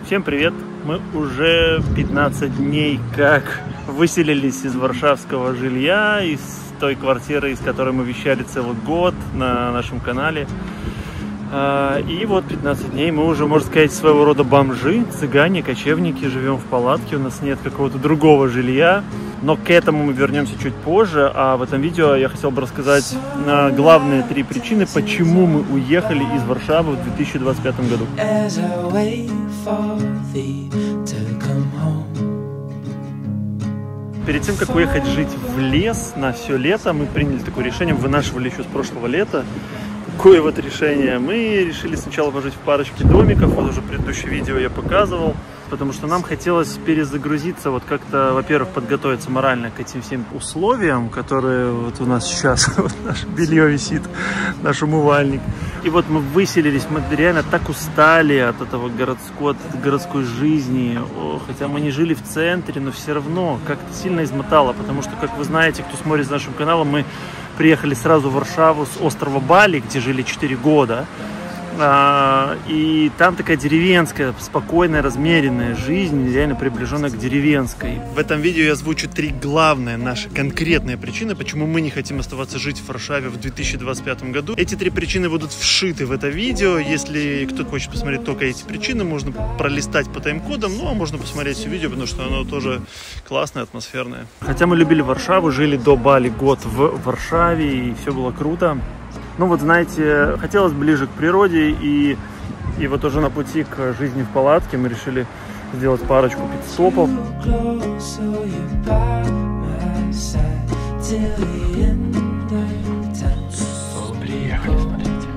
Всем привет! Мы уже 15 дней как выселились из варшавского жилья, из той квартиры, из которой мы вещали целый год на нашем канале. И вот 15 дней мы уже, можно сказать, своего рода бомжи, цыгане, кочевники, живем в палатке, у нас нет какого-то другого жилья. Но к этому мы вернемся чуть позже, а в этом видео я хотел бы рассказать главные 3 причины, почему мы уехали из Варшавы в 2025 году. Перед тем, как уехать жить в лес на все лето, мы приняли такое решение, вынашивали еще с прошлого лета. Какое вот решение? Мы решили сначала пожить в парочке домиков, вот уже предыдущее видео я показывал, потому что нам хотелось перезагрузиться, вот как-то, во-первых, подготовиться морально к этим всем условиям, которые вот у нас сейчас, вот наше белье висит, наш умывальник. И вот мы выселились, мы реально так устали от этого городской жизни, хотя мы не жили в центре, но все равно как-то сильно измотало, потому что, как вы знаете, кто смотрит за нашим каналом, мы приехали сразу в Варшаву с острова Бали, где жили 4 года. И там такая деревенская, спокойная, размеренная жизнь, реально приближенная к деревенской. В этом видео я озвучу 3 главные наши конкретные причины, почему мы не хотим оставаться жить в Варшаве в 2025 году. Эти 3 причины будут вшиты в это видео. Если кто-то хочет посмотреть только эти причины, можно пролистать по тайм-кодам, ну а можно посмотреть все видео, потому что оно тоже классное, атмосферное. Хотя мы любили Варшаву, жили до Бали год в Варшаве, и все было круто. Ну вот, знаете, хотелось ближе к природе, и вот уже на пути к жизни в палатке мы решили сделать парочку пит-стопов. Приехали, смотрите.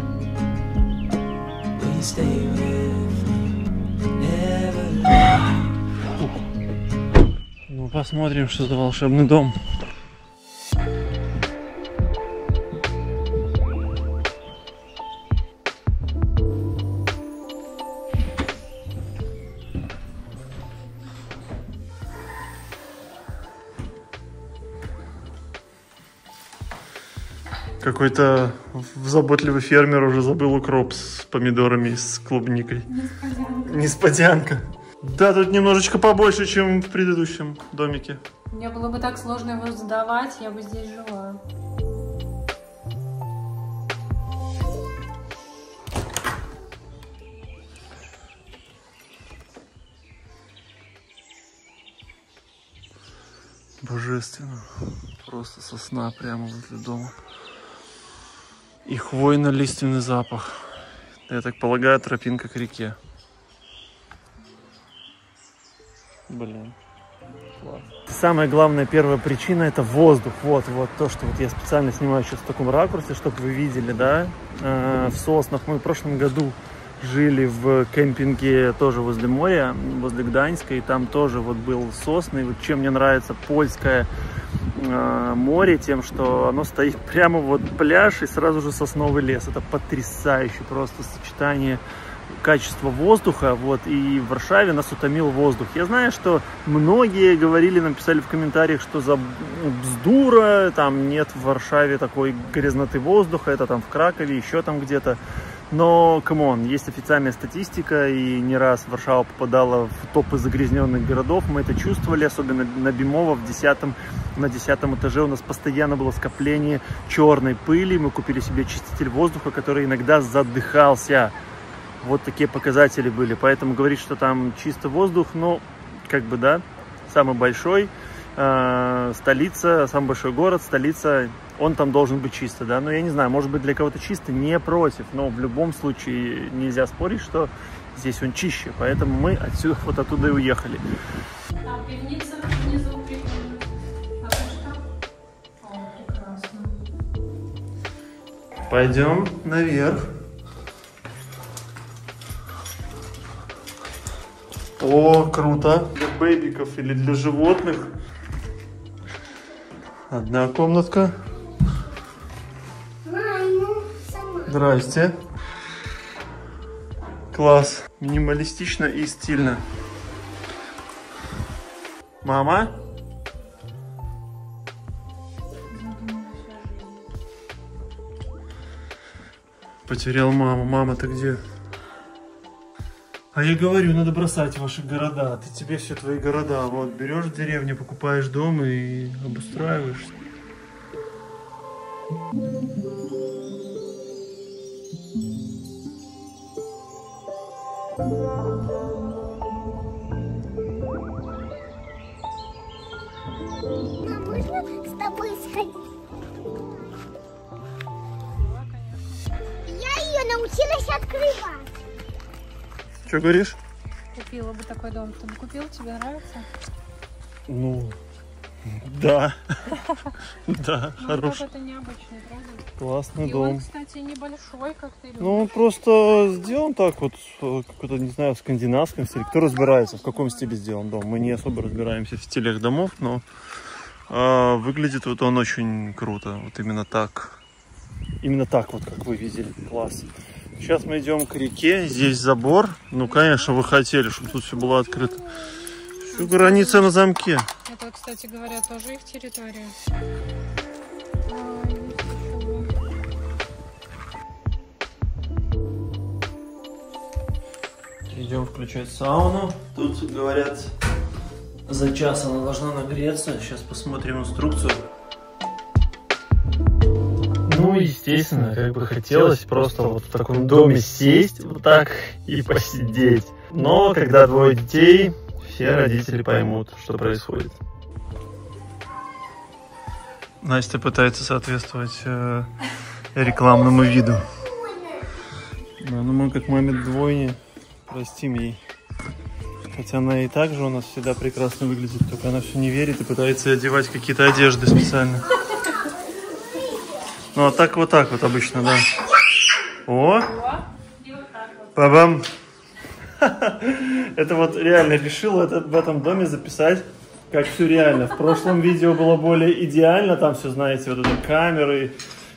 Ну, посмотрим, что за волшебный дом. Какой-то заботливый фермер уже забыл укроп с помидорами и с клубникой. Несподянка. Да, тут немножечко побольше, чем в предыдущем домике. Мне было бы так сложно его сдавать, я бы здесь жила. Божественно. Просто сосна прямо возле дома. И хвойно-лиственный запах. Я так полагаю, тропинка к реке. Блин. Класс. Самая главная первая причина — это воздух. Вот то, что вот я специально снимаю сейчас в таком ракурсе, чтобы вы видели, да. В соснах. Мы в прошлом году жили в кемпинге тоже возле моря, возле Гданьска, и там тоже вот был сосны. И вот чем мне нравится польское море, тем, что оно стоит прямо вот пляж и сразу же сосновый лес. Это потрясающе просто сочетание качества воздуха. Вот, и в Варшаве нас утомил воздух. Я знаю, что многие говорили, написали в комментариях, что за бздура, там нет в Варшаве такой грязноты воздуха, это там в Кракове, еще там где-то. Но, камон, есть официальная статистика, и не раз Варшава попадала в топы загрязненных городов. Мы это чувствовали, особенно на Бимово на 10-м этаже у нас постоянно было скопление черной пыли. Мы купили себе очиститель воздуха, который иногда задыхался. Вот такие показатели были. Поэтому говорить, что там чистый воздух, ну, как бы да, самый большой. Столица, самый большой город, столица, он там должен быть чисто, да, но я не знаю, может быть для кого-то чисто, не против, но в любом случае нельзя спорить, что здесь он чище, поэтому мы отсюда, вот оттуда и уехали. А пивница внизу прикольная. А что? О, прекрасно. Пойдем наверх. О, круто. Для бэбиков или для животных. Одна комнатка. Здрасте. Класс. Минималистично и стильно. Мама? Потерял маму. Мама, ты где? А я говорю, надо бросать ваши города. Ты тебе все твои города. Вот, берешь в деревне, покупаешь дом и обустраиваешься. А можно с тобой сходить? Я ее научилась открывать. Что говоришь? Купила бы такой дом. Ты бы купил? Тебе нравится? Ну, да. Да, хороший. Это необычный, правда? Классный И дом. он, кстати, небольшой, как ты любишь. Ну, просто сделан так вот, какой-то, не знаю, в скандинавском стиле. Кто разбирается, в каком стиле сделан дом? Мы не особо разбираемся в стилях домов, но выглядит вот он очень круто. Вот именно так. Именно так вот, как вы видели. Класс. Сейчас мы идем к реке. Здесь забор. Ну, конечно, вы хотели, чтобы тут все было открыто. Все, граница на замке. Это, кстати говоря, тоже их территория. Идем включать сауну. Тут говорят, за час она должна нагреться. Сейчас посмотрим инструкцию. Ну, естественно, как бы хотелось просто вот в таком доме сесть вот так и посидеть. Но когда двое детей, все родители поймут, что происходит. Настя пытается соответствовать рекламному виду. Да, ну мы как маме двойни простим ей. Хотя она и так же у нас всегда прекрасно выглядит, только она все не верит и пытается одевать какие-то одежды специально. Ну а так вот обычно, да. О! Бабам! Это вот реально решила в этом доме записать, как все реально. В прошлом видео было более идеально, там все, знаете, вот это камеры,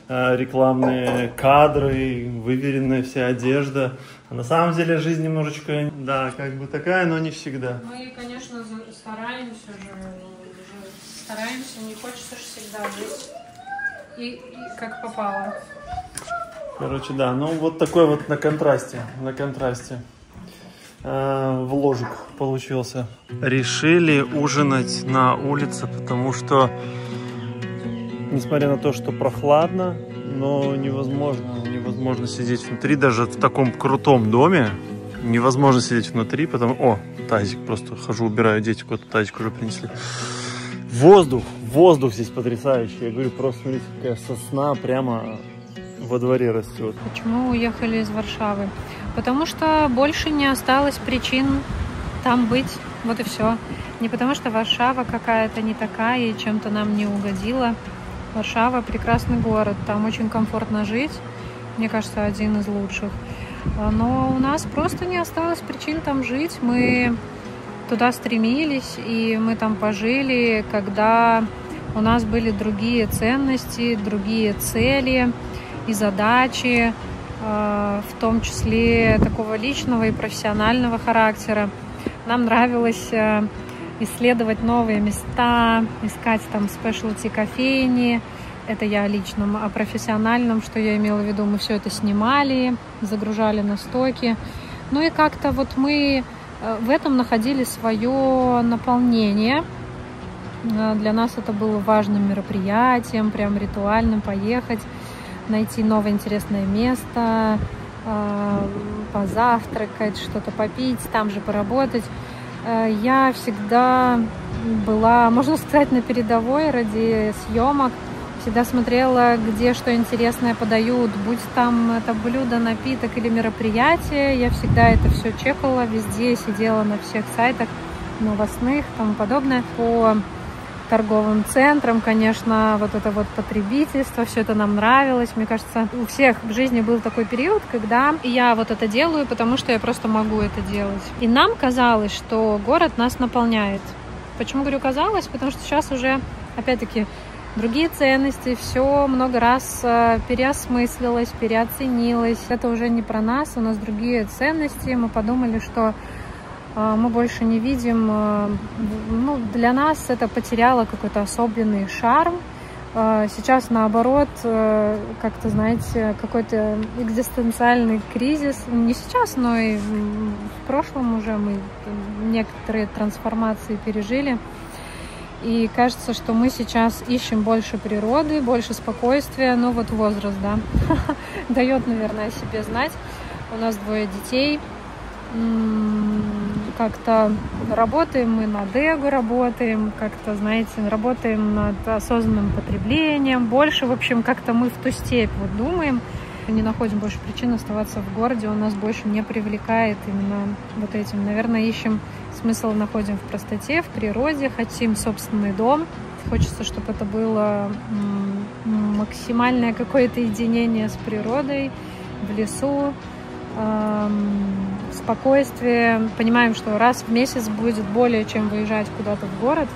рекламные кадры, выверенная вся одежда. А на самом деле жизнь немножечко, да, как бы такая, но не всегда. Мы, конечно, стараемся же, не хочется же всегда жить и как попало. Короче, да, ну вот такой вот на контрасте. Вложик получился. Решили ужинать на улице, потому что, несмотря на то, что прохладно, но невозможно сидеть внутри, даже в таком крутом доме. Невозможно сидеть внутри, потому... О, тазик, просто хожу, убираю, дети куда-то тазик уже принесли. Воздух здесь потрясающий. Я говорю, просто смотрите, какая сосна прямо во дворе растет. Почему уехали из Варшавы? Потому что больше не осталось причин там быть. Вот и все. Не потому что Варшава какая-то не такая и чем-то нам не угодила. Варшава прекрасный город, там очень комфортно жить. Мне кажется, один из лучших. Но у нас просто не осталось причин там жить. Мы туда стремились, и мы там пожили, когда у нас были другие ценности, другие цели и задачи, в том числе такого личного и профессионального характера. Нам нравилось исследовать новые места, искать там спешлти кофейни. Это я о личном, о профессиональном, что я имела в виду. Мы все это снимали, загружали на стоки. Ну и как-то вот мы в этом находили свое наполнение. Для нас это было важным мероприятием, прям ритуальным поехать, найти новое интересное место, позавтракать, что-то попить, там же поработать. Я всегда была, можно сказать, на передовой ради съемок. Всегда смотрела, где что интересное подают, будь там это блюдо, напиток или мероприятие. Я всегда это все чекала, везде сидела на всех сайтах новостных и тому подобное. По торговым центрам, конечно, вот это вот потребительство, все это нам нравилось. Мне кажется, у всех в жизни был такой период, когда я вот это делаю, потому что я просто могу это делать. И нам казалось, что город нас наполняет. Почему говорю казалось? Потому что сейчас уже, опять-таки, другие ценности, все много раз переосмыслилось, переоценилось. Это уже не про нас, у нас другие ценности. Мы подумали, что мы больше не видим, ну, для нас это потеряло какой-то особенный шарм. Сейчас, наоборот, как-то, знаете, какой-то экзистенциальный кризис. Не сейчас, но и в прошлом уже мы некоторые трансформации пережили. И кажется, что мы сейчас ищем больше природы, больше спокойствия. Но вот возраст, да, дает, наверное, о себе знать. У нас 2 детей. Как-то работаем мы над эго, работаем, как-то, знаете, работаем над осознанным потреблением. Больше, в общем, как-то мы в ту степь вот думаем. Не находим больше причин оставаться в городе. Он нас больше не привлекает именно вот этим. Наверное, ищем смысл, находим в простоте, в природе. Хотим собственный дом. Хочется, чтобы это было максимальное какое-то единение с природой, в лесу. Спокойствие. Понимаем, что раз в месяц будет более чем выезжать куда-то в город.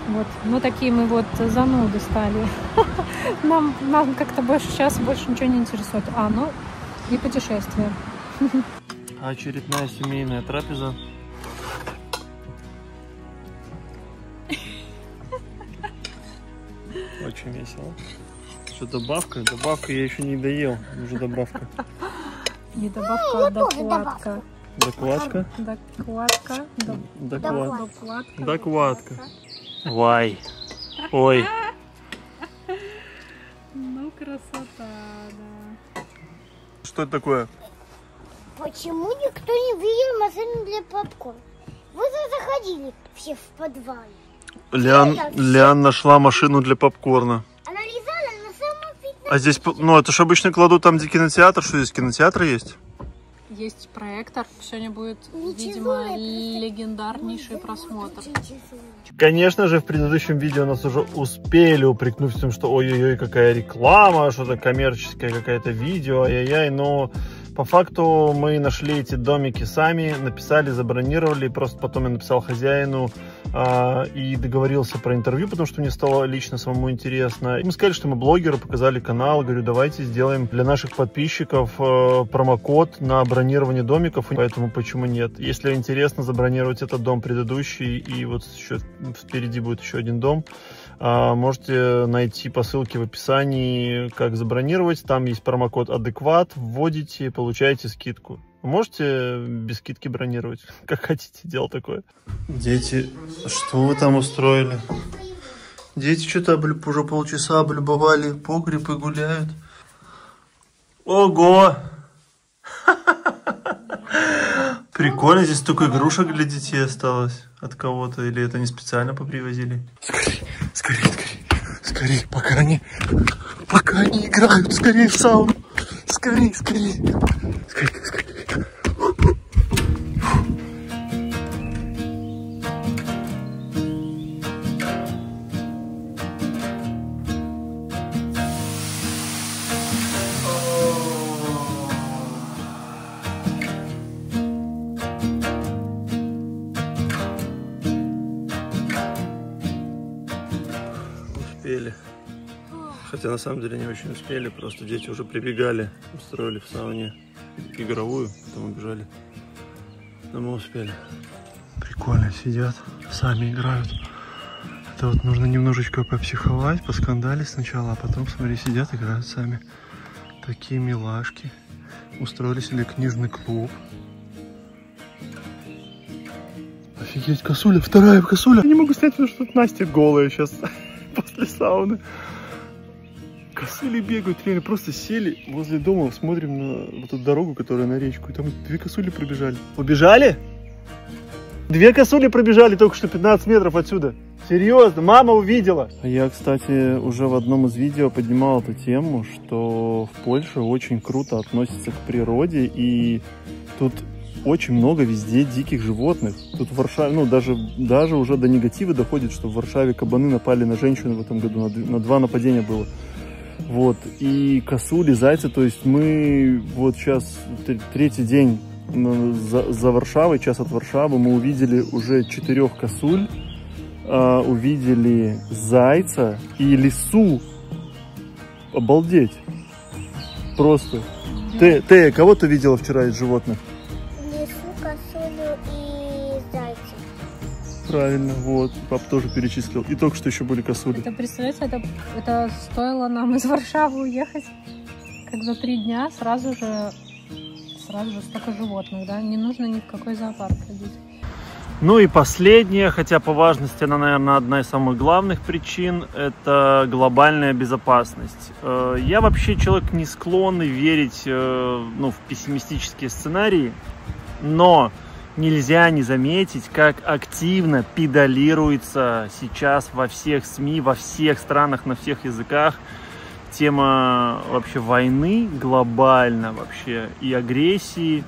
Вот. Ну, такие мы вот зануды стали. Нам как-то больше сейчас больше ничего не интересует. Ну и путешествия. Очередная семейная трапеза. Очень весело. Что, добавка? Добавка я еще не доел. Уже добавка. Не добавка, а докладка. Докладка? Докладка. Докладка. Докладка. Вай. Ой. Ну, красота, да. Что это такое? Почему никто не видел машину для попкорна? Вы заходили все в подвал. Лиан нашла машину для попкорна. Она лежала на самом видном. А здесь, ну, это же обычно кладут там, где кинотеатр. Что здесь, кинотеатр есть? Есть проектор. Сегодня будет, Ничего, видимо, легендарнейший просмотр. Конечно же, в предыдущем видео нас уже успели упрекнуть в том, что ой-ой-ой, какая реклама, что-то коммерческое какое-то видео, ай-яй-яй, но по факту мы нашли эти домики сами, написали, забронировали, просто потом я написал хозяину и договорился про интервью, потому что мне стало лично самому интересно. И мы сказали, что мы блогеры, показали канал, говорю, давайте сделаем для наших подписчиков промокод на бронирование домиков, поэтому почему нет. Если интересно забронировать этот дом предыдущий, и вот еще впереди будет еще один дом, можете найти по ссылке в описании, как забронировать. Там есть промокод адекват, вводите, получаете скидку. Можете без скидки бронировать, как хотите, дело такое. Дети, что вы там устроили? Дети что-то уже полчаса облюбовали погреб и гуляют. Ого! Прикольно, здесь столько игрушек для детей осталось от кого-то, или это не специально попривозили? Скорее, пока они играют, скорее в сауну, скорее. Успели. Хотя на самом деле не очень успели, просто дети уже прибегали, устроили в сауне игровую, потом убежали. Но мы успели. Прикольно сидят, сами играют. Это вот нужно немножечко попсиховать, поскандалить сначала, а потом, смотри, сидят, играют сами. Такие милашки. Устроили себе книжный клуб. Офигеть, косуля, вторая косуля. Я не могу снять, потому что тут Настя голая сейчас после сауны. Косули бегают, реально просто сели возле дома, смотрим на вот эту дорогу, которая на речку, и там 2 косули пробежали. Убежали? 2 косули пробежали только что 15 метров отсюда. Серьезно, мама увидела. Я, кстати, уже в одном из видео поднимал эту тему, что в Польше очень круто относятся к природе, и тут очень много везде диких животных. Тут в Варшаве, ну, даже уже до негатива доходит, что в Варшаве кабаны напали на женщину в этом году, на 2 нападения было. Вот, и косули, зайцы, то есть мы вот сейчас 3-й день за Варшавой, час от Варшавы, мы увидели уже 4 косуль, увидели зайца и лису. Обалдеть. Просто. Ты кого ты видела вчера из животных? Лису, косулю и зайца. Правильно, вот. Папа тоже перечислил. И только что еще были косули. Это, представляете, это стоило нам из Варшавы уехать, как за 3 дня сразу же столько животных, да? Не нужно ни в какой зоопарк ходить. Ну и последнее, хотя по важности она, наверное, одна из самых главных причин, это глобальная безопасность. Я вообще человек не склонный верить в пессимистические сценарии, но нельзя не заметить, как активно педалируется сейчас во всех СМИ, во всех странах, на всех языках тема вообще войны глобально вообще и агрессии.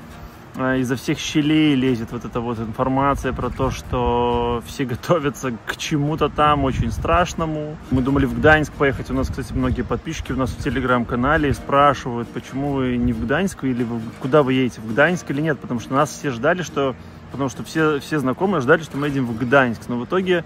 Изо всех щелей лезет вот эта вот информация про то, что все готовятся к чему-то там очень страшному. Мы думали в Гданьск поехать. У нас, кстати, многие подписчики у нас в телеграм-канале спрашивают, почему вы не в Гданьск, или куда вы едете, в Гданьск или нет. Потому что нас все ждали, потому что все знакомые ждали, что мы едем в Гданьск. Но в итоге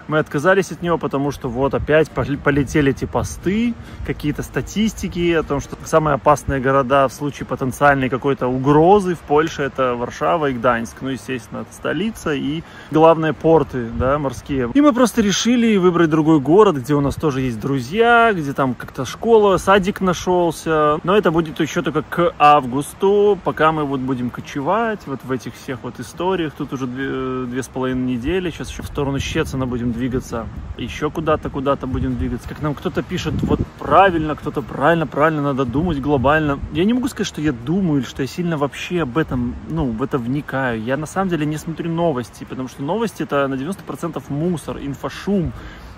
мы отказались от него, потому что вот опять полетели эти посты, какие-то статистики о том, что самые опасные города в случае потенциальной какой-то угрозы в Польше — это Варшава и Гданьск. Ну, естественно, это столица и главные порты, да, морские. И мы просто решили выбрать другой город, где у нас тоже есть друзья, где там как-то школа, садик нашелся. Но это будет еще только к августу, пока мы вот будем кочевать вот в этих всех вот историях. Тут уже 2,5 недели. Сейчас еще в сторону Щецина будем двигаться, еще куда-то будем двигаться. Как нам кто-то пишет, вот правильно, кто-то правильно, надо думать глобально. Я не могу сказать, что я думаю, или что я сильно вообще об этом, в это вникаю. Я на самом деле не смотрю новости, потому что новости — это на 90% мусор, инфошум.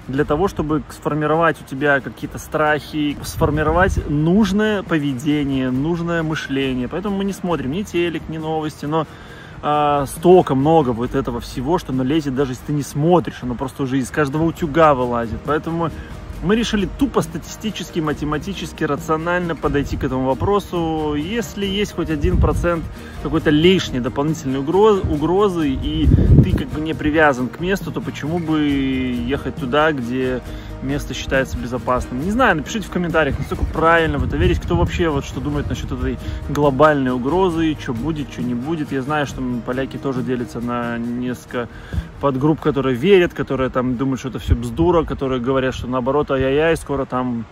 Для того, чтобы сформировать у тебя какие-то страхи, сформировать нужное поведение, нужное мышление. Поэтому мы не смотрим ни телек, ни новости, но столько много вот этого всего, что оно лезет, даже если ты не смотришь, оно просто уже из каждого утюга вылазит. Поэтому мы решили тупо статистически, математически, рационально подойти к этому вопросу. Если есть хоть 1% какой-то лишней дополнительной угрозы, и ты как бы не привязан к месту, то почему бы ехать туда, где место считается безопасным? Не знаю, напишите в комментариях, насколько правильно в это верить, кто вообще вот что думает насчет этой глобальной угрозы, что будет, что не будет. Я знаю, что поляки тоже делятся на несколько подгрупп, которые верят, которые там думают, что это все бздура, которые говорят, что наоборот, ай-яй-яй, скоро там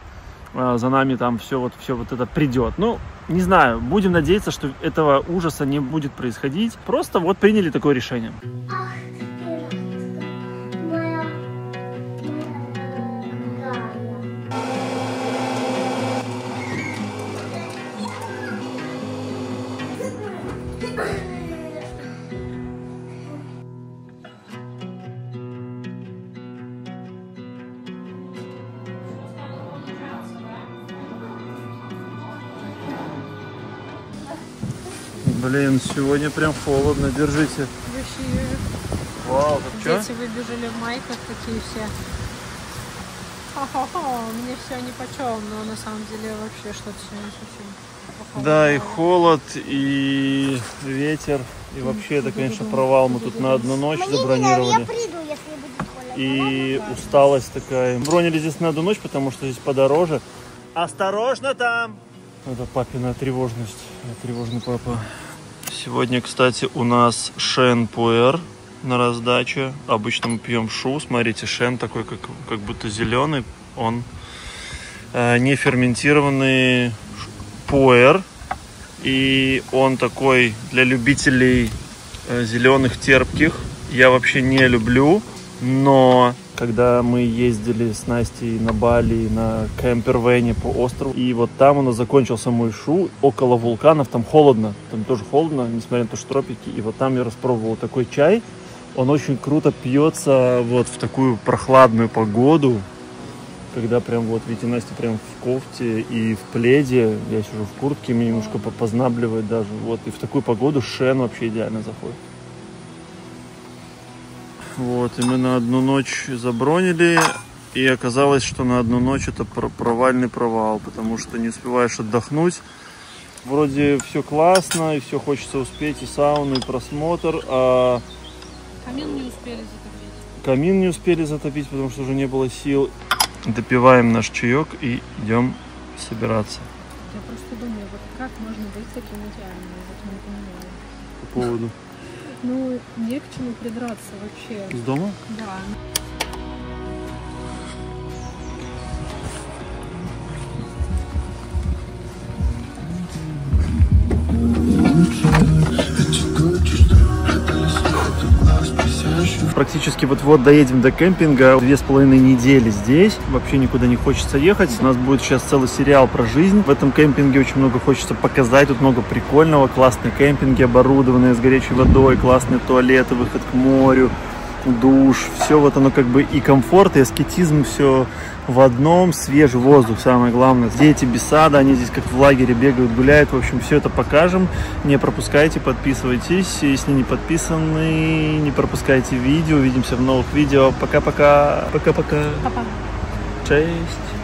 за нами там все вот это придет. Ну, не знаю, будем надеяться, что этого ужаса не будет происходить. Просто вот приняли такое решение. Блин, сегодня прям холодно, держите. Вау, так что? Дети выбежали в майках такие все. Хо-хо-хо, мне все нипочем, но на самом деле вообще что-то сегодня совсем. Да, и холод, и ветер, и вообще это, конечно, провал. Мы тут на одну ночь забронировали. Я приду, если будет холодно. И усталость такая. Бронили здесь на одну ночь, потому что здесь подороже. Осторожно там! Это папина тревожность. Тревожный папа. Сегодня, кстати, у нас шен пуэр на раздаче. Обычно мы пьем шу. Смотрите, шен такой, как будто зеленый. Он не ферментированный пуэр. И он такой для любителей зеленых терпких. Я вообще не люблю. Но когда мы ездили с Настей на Бали, на кемпервене по острову, и вот там у нас закончился мой шу, около вулканов, там холодно, там тоже холодно, несмотря на то, что тропики, и вот там я распробовал такой чай, он очень круто пьется вот в такую прохладную погоду, когда прям вот, видите, Настя прям в кофте и в пледе, я сижу в куртке, мне немножко познабливает даже, вот, и в такую погоду шен вообще идеально заходит. Вот, и мы на одну ночь забронили, и оказалось, что на одну ночь это провальный провал, потому что не успеваешь отдохнуть. Вроде все классно, и все хочется успеть, и сауну, и просмотр, а... Камин не успели затопить. Камин не успели затопить, потому что уже не было сил. Допиваем наш чаек и идем собираться. Я просто думаю, вот как можно быть таким идеальным, вот не понимаю. По поводу? Ну, не к чему придраться вообще. Из дома? Да. Практически вот-вот доедем до кемпинга. 2,5 недели здесь. Вообще никуда не хочется ехать. У нас будет сейчас целый сериал про жизнь. В этом кемпинге очень много хочется показать. Тут много прикольного. Классные кемпинги, оборудованные с горячей водой, классные туалеты, выход к морю, душ. Все вот оно как бы и комфорт, и аскетизм, все в одном. Свежий воздух, самое главное. Дети без сада, они здесь как в лагере бегают, гуляют. В общем, все это покажем. Не пропускайте, подписывайтесь. Если не подписаны, не пропускайте видео. Увидимся в новых видео. Пока-пока. Пока-пока. Папа. Честь.